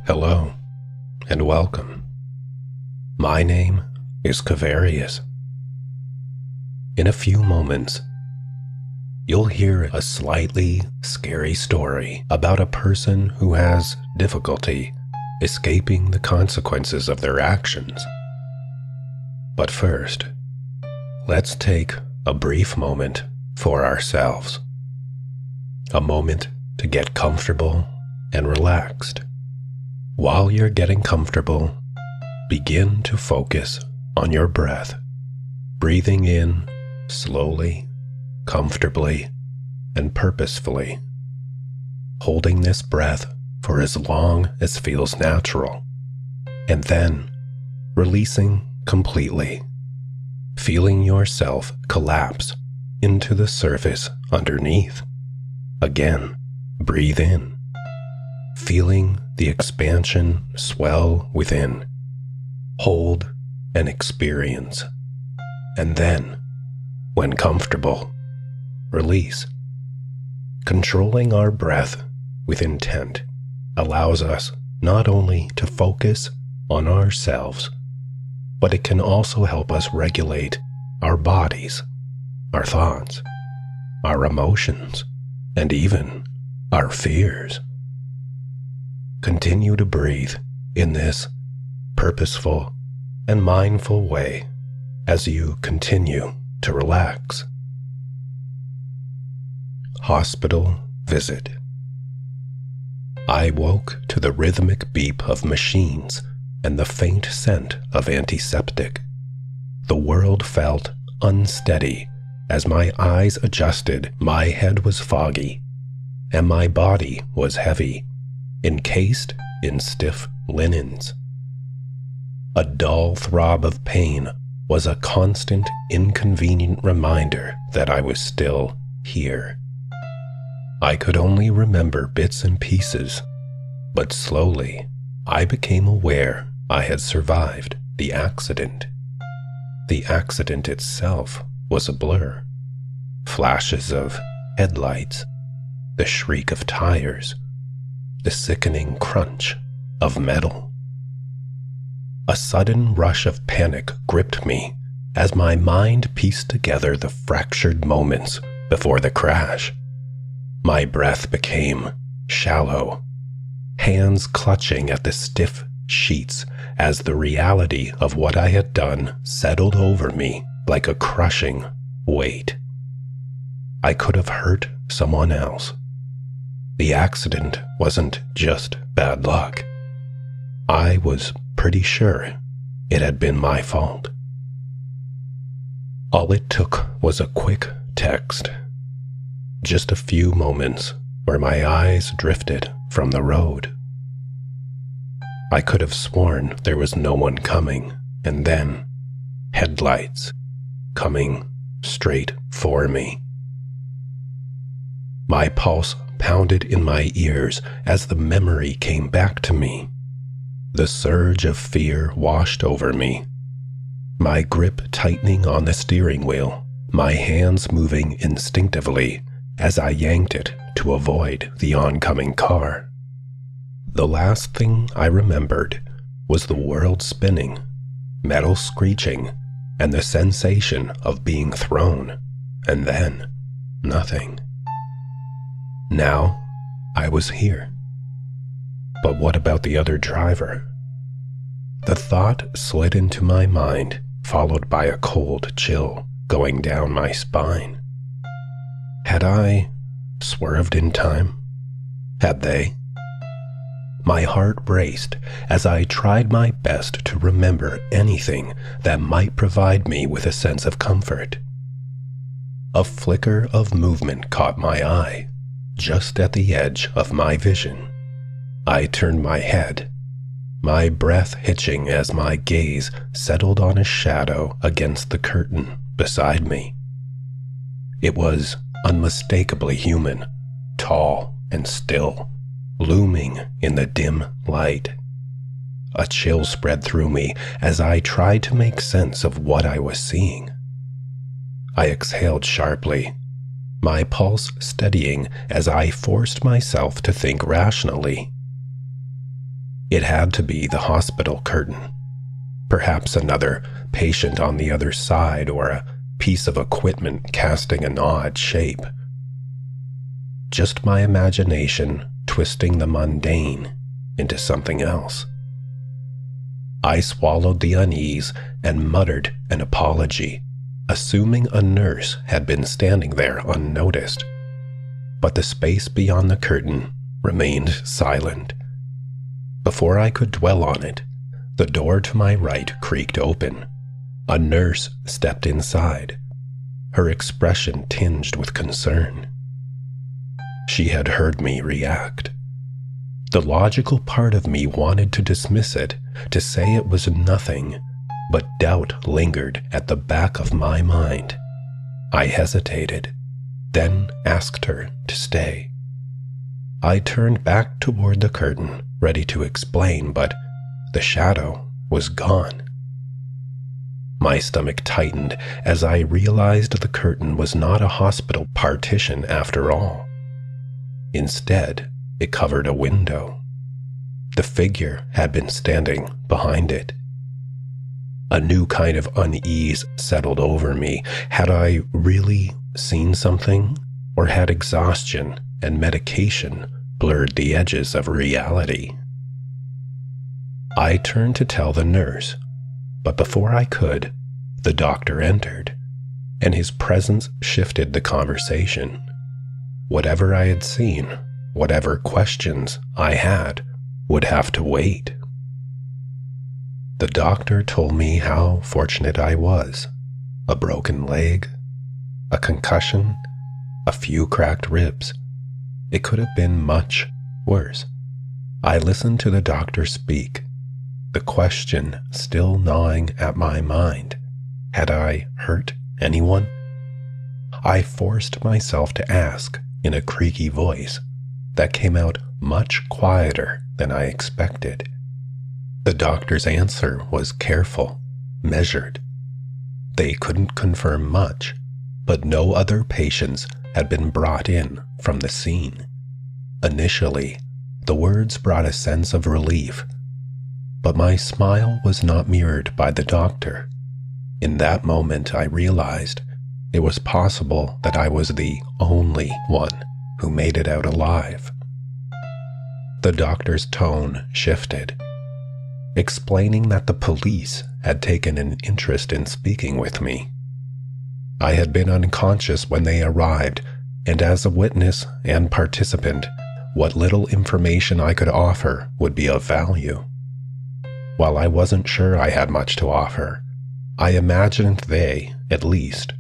Hello, and welcome. My name is Kavarius. In a few moments, you'll hear a slightly scary story about a person who has difficulty escaping the consequences of their actions. But first, let's take a brief moment for ourselves. A moment to get comfortable and relaxed. While you're getting comfortable, begin to focus on your breath, breathing in slowly, comfortably, and purposefully, holding this breath for as long as feels natural, and then releasing completely, feeling yourself collapse into the surface underneath. Again, breathe in, feeling the expansion swell within. Hold and experience. And then, when comfortable, release. Controlling our breath with intent allows us not only to focus on ourselves, but it can also help us regulate our bodies, our thoughts, our emotions, and even our fears. Continue to breathe in this purposeful and mindful way as you continue to relax. Hospital visit. I woke to the rhythmic beep of machines and the faint scent of antiseptic. The world felt unsteady as my eyes adjusted. My head was foggy, and my body was heavy, encased in stiff linens. A dull throb of pain was a constant, inconvenient reminder that I was still here. I could only remember bits and pieces, but slowly I became aware I had survived the accident. The accident itself was a blur. Flashes of headlights, the shriek of tires, the sickening crunch of metal. A sudden rush of panic gripped me as my mind pieced together the fractured moments before the crash. My breath became shallow, hands clutching at the stiff sheets as the reality of what I had done settled over me like a crushing weight. I could have hurt someone else. The accident wasn't just bad luck. I was pretty sure it had been my fault. All it took was a quick text. Just a few moments where my eyes drifted from the road. I could have sworn there was no one coming, and then headlights coming straight for me. My pulse pounded in my ears as the memory came back to me. The surge of fear washed over me, my grip tightening on the steering wheel, my hands moving instinctively as I yanked it to avoid the oncoming car. The last thing I remembered was the world spinning, metal screeching, and the sensation of being thrown, and then nothing. Now, I was here. But what about the other driver? The thought slid into my mind, followed by a cold chill going down my spine. Had I swerved in time? Had they? My heart raced as I tried my best to remember anything that might provide me with a sense of comfort. A flicker of movement caught my eye, just at the edge of my vision. I turned my head, my breath hitching as my gaze settled on a shadow against the curtain beside me. It was unmistakably human, tall and still, looming in the dim light. A chill spread through me as I tried to make sense of what I was seeing. I exhaled sharply, my pulse steadying as I forced myself to think rationally. It had to be the hospital curtain. Perhaps another patient on the other side, or a piece of equipment casting an odd shape. Just my imagination twisting the mundane into something else. I swallowed the unease and muttered an apology, assuming a nurse had been standing there unnoticed. But the space beyond the curtain remained silent. Before I could dwell on it, the door to my right creaked open. A nurse stepped inside, her expression tinged with concern. She had heard me react. The logical part of me wanted to dismiss it, to say it was nothing, but doubt lingered at the back of my mind. I hesitated, then asked her to stay. I turned back toward the curtain, ready to explain, but the shadow was gone. My stomach tightened as I realized the curtain was not a hospital partition after all. Instead, it covered a window. The figure had been standing behind it. A new kind of unease settled over me. Had I really seen something, or had exhaustion and medication blurred the edges of reality? I turned to tell the nurse, but before I could, the doctor entered, and his presence shifted the conversation. Whatever I had seen, whatever questions I had, would have to wait. The doctor told me how fortunate I was. A broken leg, a concussion, a few cracked ribs. It could have been much worse. I listened to the doctor speak, the question still gnawing at my mind. Had I hurt anyone? I forced myself to ask in a creaky voice that came out much quieter than I expected. The doctor's answer was careful, measured. They couldn't confirm much, but no other patients had been brought in from the scene. Initially, the words brought a sense of relief, but my smile was not mirrored by the doctor. In that moment, I realized it was possible that I was the only one who made it out alive. The doctor's tone shifted, explaining that the police had taken an interest in speaking with me. I had been unconscious when they arrived, and as a witness and participant, what little information I could offer would be of value. While I wasn't sure I had much to offer, I imagined they, at least,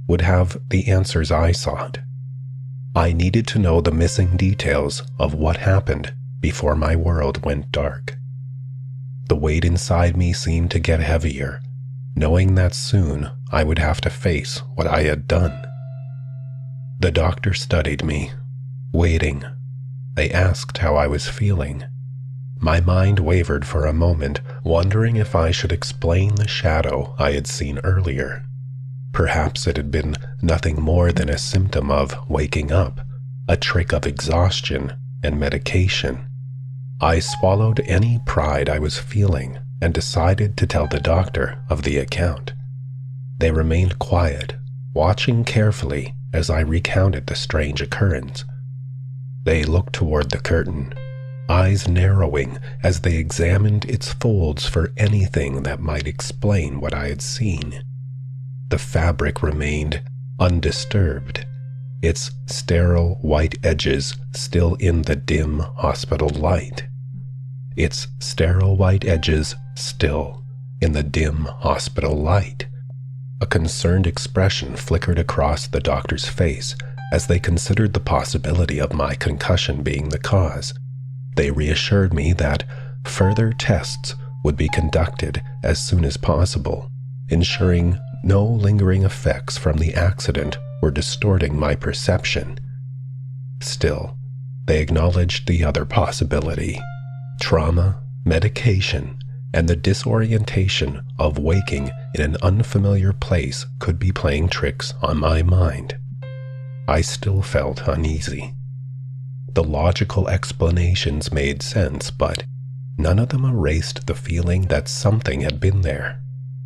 would have the answers I sought. I needed to know the missing details of what happened before my world went dark. The weight inside me seemed to get heavier, knowing that soon I would have to face what I had done. The doctor studied me, waiting. They asked how I was feeling. My mind wavered for a moment, wondering if I should explain the shadow I had seen earlier. Perhaps it had been nothing more than a symptom of waking up, a trick of exhaustion and medication. I swallowed any pride I was feeling and decided to tell the doctor of the account. They remained quiet, watching carefully as I recounted the strange occurrence. They looked toward the curtain, eyes narrowing as they examined its folds for anything that might explain what I had seen. The fabric remained undisturbed, its sterile white edges still in the dim hospital light. Its sterile white edges still in the dim hospital light. A concerned expression flickered across the doctor's face as they considered the possibility of my concussion being the cause. They reassured me that further tests would be conducted as soon as possible, ensuring no lingering effects from the accident were distorting my perception. Still, they acknowledged the other possibility. Trauma, medication, and the disorientation of waking in an unfamiliar place could be playing tricks on my mind. I still felt uneasy. The logical explanations made sense, but none of them erased the feeling that something had been there,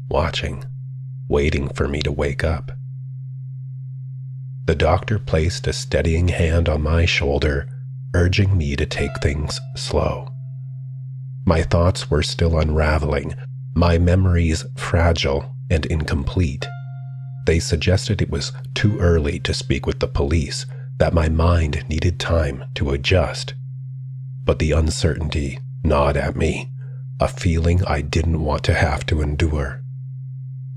watching, waiting for me to wake up. The doctor placed a steadying hand on my shoulder, urging me to take things slow. My thoughts were still unraveling, my memories fragile and incomplete. They suggested it was too early to speak with the police, that my mind needed time to adjust. But the uncertainty gnawed at me, a feeling I didn't want to have to endure.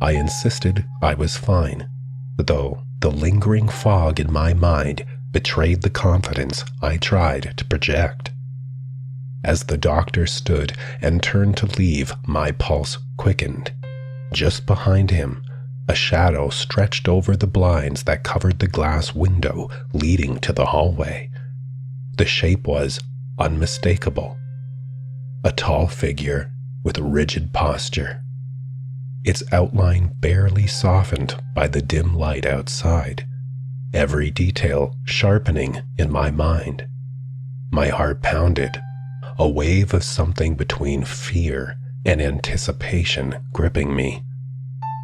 I insisted I was fine, though the lingering fog in my mind betrayed the confidence I tried to project. As the doctor stood and turned to leave, my pulse quickened. Just behind him, a shadow stretched over the blinds that covered the glass window leading to the hallway. The shape was unmistakable. A tall figure with a rigid posture. Its outline barely softened by the dim light outside, every detail sharpening in my mind. My heart pounded, a wave of something between fear and anticipation gripping me.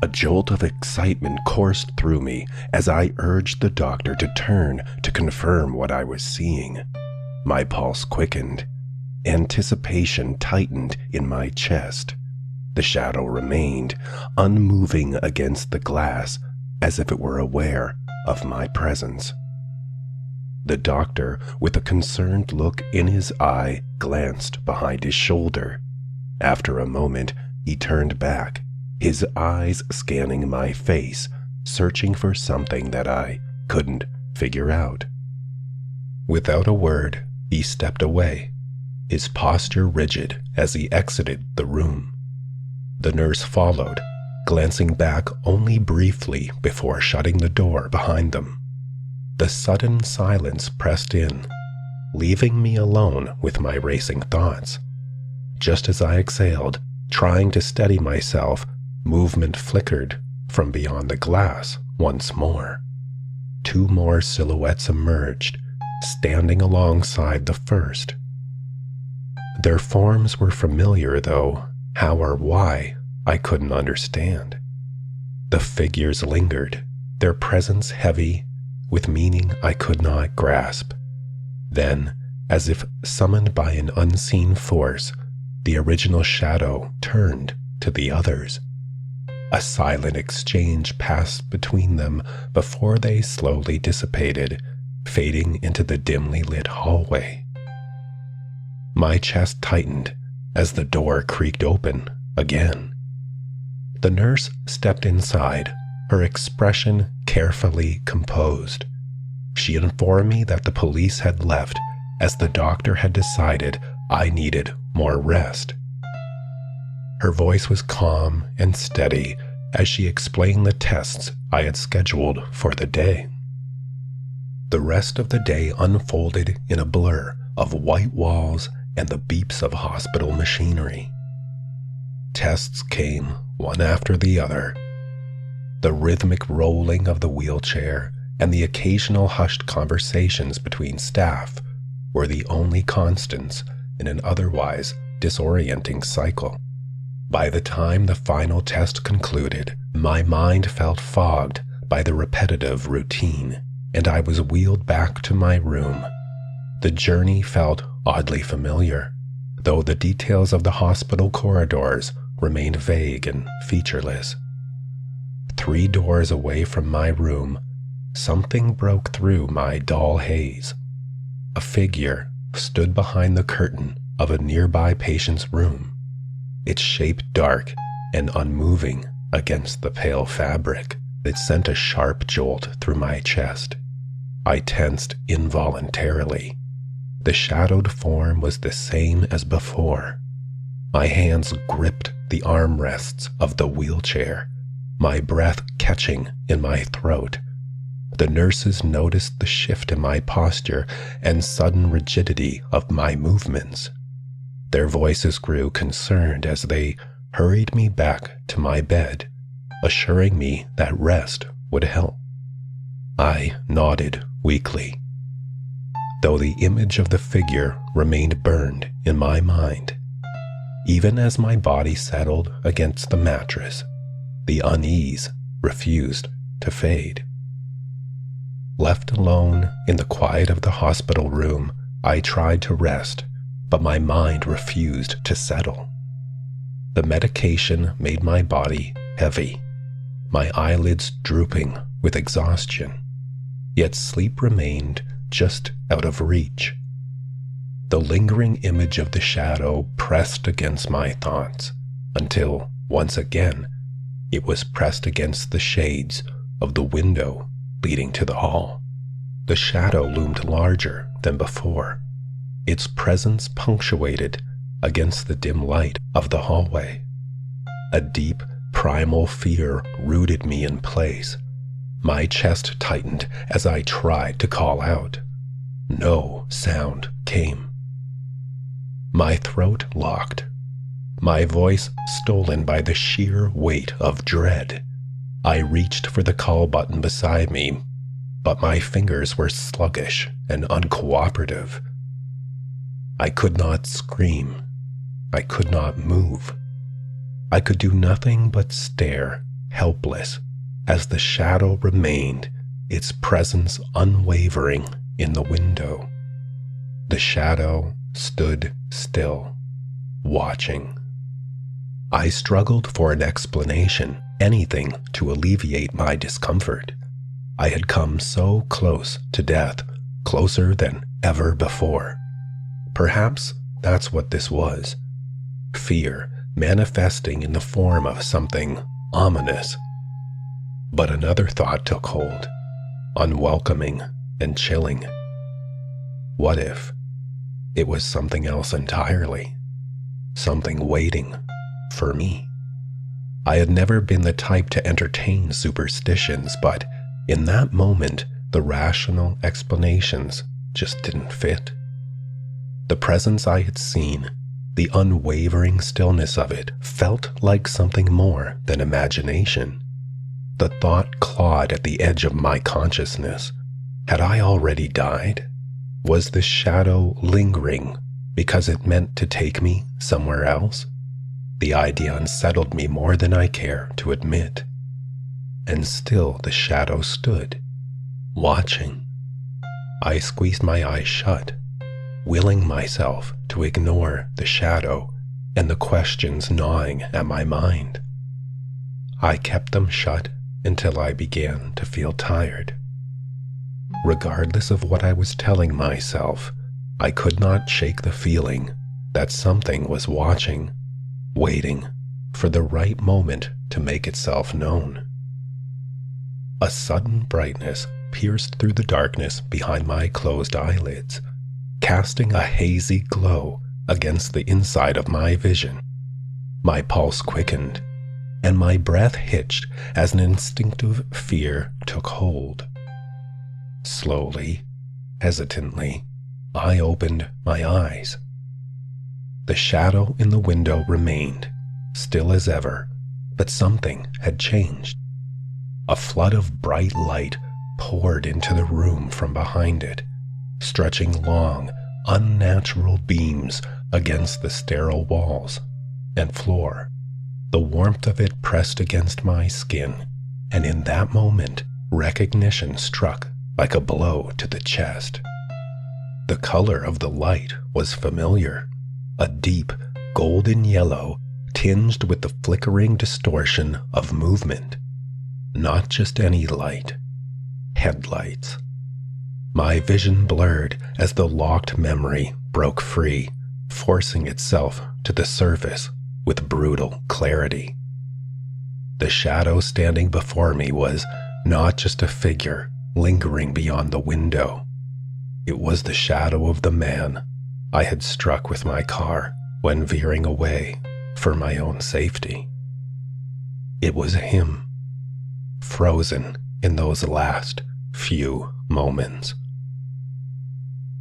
A jolt of excitement coursed through me as I urged the doctor to turn to confirm what I was seeing. My pulse quickened. Anticipation tightened in my chest. The shadow remained, unmoving against the glass, as if it were aware of my presence. The doctor, with a concerned look in his eye, glanced behind his shoulder. After a moment, he turned back, his eyes scanning my face, searching for something that I couldn't figure out. Without a word, he stepped away, his posture rigid as he exited the room. The nurse followed, glancing back only briefly before shutting the door behind them. The sudden silence pressed in, leaving me alone with my racing thoughts. Just as I exhaled, trying to steady myself, movement flickered from beyond the glass once more. Two more silhouettes emerged, standing alongside the first. Their forms were familiar, though how or why I couldn't understand. The figures lingered, their presence heavy with meaning I could not grasp. Then, as if summoned by an unseen force, the original shadow turned to the others. A silent exchange passed between them before they slowly dissipated, fading into the dimly lit hallway. My chest tightened as the door creaked open again. The nurse stepped inside, her expression carefully composed. She informed me that the police had left as the doctor had decided I needed more rest. Her voice was calm and steady as she explained the tests I had scheduled for the day. The rest of the day unfolded in a blur of white walls and the beeps of hospital machinery. Tests came one after the other. The rhythmic rolling of the wheelchair and the occasional hushed conversations between staff were the only constants in an otherwise disorienting cycle. By the time the final test concluded, my mind felt fogged by the repetitive routine, and I was wheeled back to my room. The journey felt oddly familiar, though the details of the hospital corridors remained vague and featureless. 3 doors away from my room, something broke through my dull haze. A figure stood behind the curtain of a nearby patient's room, its shape dark and unmoving against the pale fabric. It sent a sharp jolt through my chest. I tensed involuntarily. The shadowed form was the same as before. My hands gripped the armrests of the wheelchair, my breath catching in my throat. The nurses noticed the shift in my posture and sudden rigidity of my movements. Their voices grew concerned as they hurried me back to my bed, assuring me that rest would help. I nodded weakly, though the image of the figure remained burned in my mind. Even as my body settled against the mattress, the unease refused to fade. Left alone in the quiet of the hospital room, I tried to rest, but my mind refused to settle. The medication made my body heavy, my eyelids drooping with exhaustion, yet sleep remained just out of reach. The lingering image of the shadow pressed against my thoughts until, once again, it was pressed against the shades of the window leading to the hall. The shadow loomed larger than before, its presence punctuated against the dim light of the hallway. A deep, primal fear rooted me in place. My chest tightened as I tried to call out. No sound came. My throat locked, my voice stolen by the sheer weight of dread. I reached for the call button beside me, but my fingers were sluggish and uncooperative. I could not scream. I could not move. I could do nothing but stare, helpless, as the shadow remained, its presence unwavering in the window. The shadow stood still, watching. I struggled for an explanation, anything to alleviate my discomfort. I had come so close to death, closer than ever before. Perhaps that's what this was. Fear manifesting in the form of something ominous. But another thought took hold, unwelcoming and chilling. What if it was something else entirely? Something waiting for me? I had never been the type to entertain superstitions, but in that moment, the rational explanations just didn't fit. The presence I had seen, the unwavering stillness of it, felt like something more than imagination. The thought clawed at the edge of my consciousness. Had I already died? Was the shadow lingering because it meant to take me somewhere else? The idea unsettled me more than I care to admit. And still the shadow stood, watching. I squeezed my eyes shut, willing myself to ignore the shadow and the questions gnawing at my mind. I kept them shut until I began to feel tired. Regardless of what I was telling myself, I could not shake the feeling that something was watching, waiting for the right moment to make itself known. A sudden brightness pierced through the darkness behind my closed eyelids, casting a hazy glow against the inside of my vision. My pulse quickened, and my breath hitched as an instinctive fear took hold. Slowly, hesitantly, I opened my eyes. The shadow in the window remained, still as ever, but something had changed. A flood of bright light poured into the room from behind it, stretching long, unnatural beams against the sterile walls and floor. The warmth of it pressed against my skin, and in that moment, recognition struck like a blow to the chest. The color of the light was familiar, a deep golden yellow tinged with the flickering distortion of movement. Not just any light, headlights. My vision blurred as the locked memory broke free, forcing itself to the surface with brutal clarity. The shadow standing before me was not just a figure lingering beyond the window. It was the shadow of the man I had struck with my car when veering away for my own safety. It was him, frozen in those last few moments.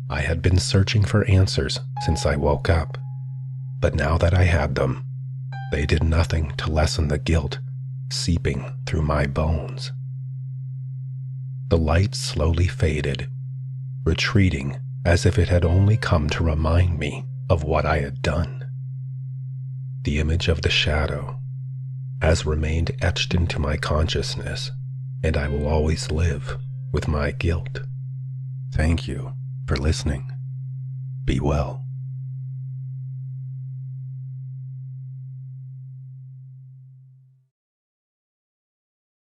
I had been searching for answers since I woke up, but now that I had them, they did nothing to lessen the guilt seeping through my bones. The light slowly faded, retreating as if it had only come to remind me of what I had done. the image of the shadow, has remained etched into my consciousness, and I will always live with my guilt. Thank you for listening. Be well.